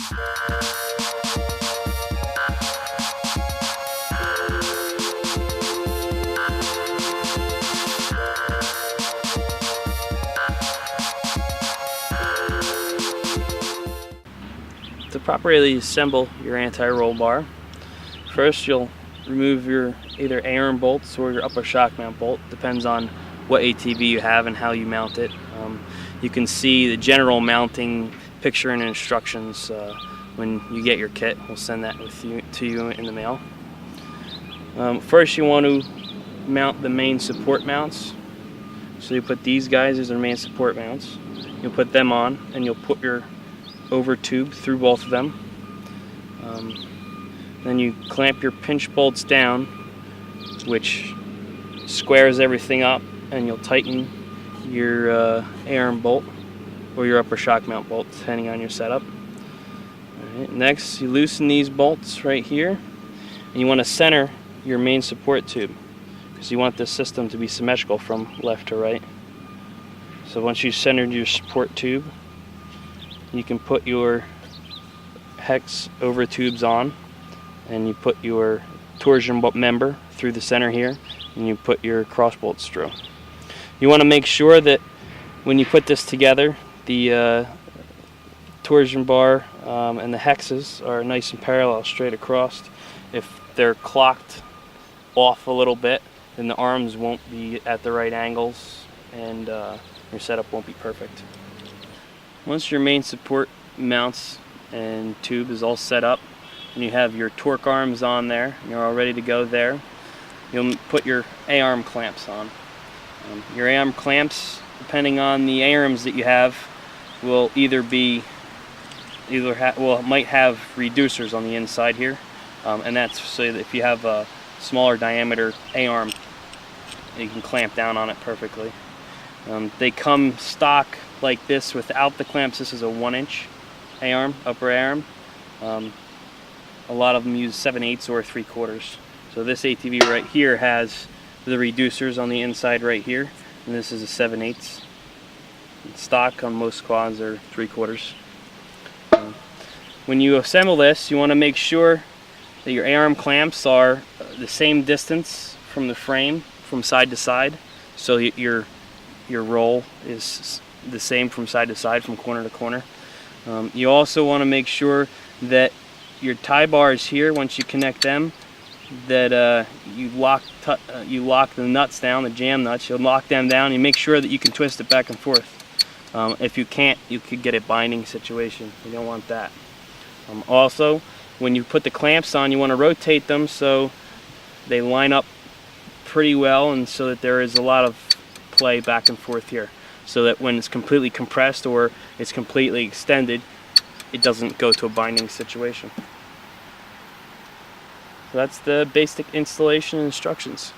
To properly assemble your anti-roll bar, first you'll remove your either A-arm bolts or your upper shock mount bolt, depends on what ATV you have and how you mount it. You can see the general mounting picture and instructions when you get your kit. We'll send that to you in the mail. First you want to mount the main support mounts. So you put these guys as our main support mounts. You'll put them on and you'll put your over tube through both of them. Then you clamp your pinch bolts down, which squares everything up, and you'll tighten your A-arm bolt or your upper shock mount bolt, depending on your setup. Alright, next, you loosen these bolts right here, and you want to center your main support tube because you want this system to be symmetrical from left to right. So once you've centered your support tube, you can put your hex over tubes on, and you put your torsion member through the center here, and you put your cross bolts through. You want to make sure that when you put this together, the torsion bar and the hexes are nice and parallel straight across. If they're clocked off a little bit, then the arms won't be at the right angles and your setup won't be perfect. Once your main support mounts and tube is all set up and you have your torque arms on there and you're all ready to go there, you'll put your A-arm clamps on. Your A-arm clamps, depending on the A-arms that you have, will might have reducers on the inside here, and that's so that if you have a smaller diameter A-arm, you can clamp down on it perfectly. They come stock like this without the clamps. This is a 1-inch A-arm, upper A-arm. A lot of them use 7/8 or 3/4. So this ATV right here has the reducers on the inside right here, and this is a 7/8. Stock on most quads are 3/4. When you assemble this, you want to make sure that your A-arm clamps are the same distance from the frame from side to side, so your roll is the same from side to side, from corner to corner. You also want to make sure that your tie bars here, once you connect them, that you lock the nuts down, the jam nuts. You'll lock them down. You make sure that you can twist it back and forth. If you can't, you could get a binding situation. You don't want that. Also, when you put the clamps on, you want to rotate them so they line up pretty well, and so that there is a lot of play back and forth here, so that when it's completely compressed or it's completely extended, it doesn't go to a binding situation. So that's the basic installation instructions.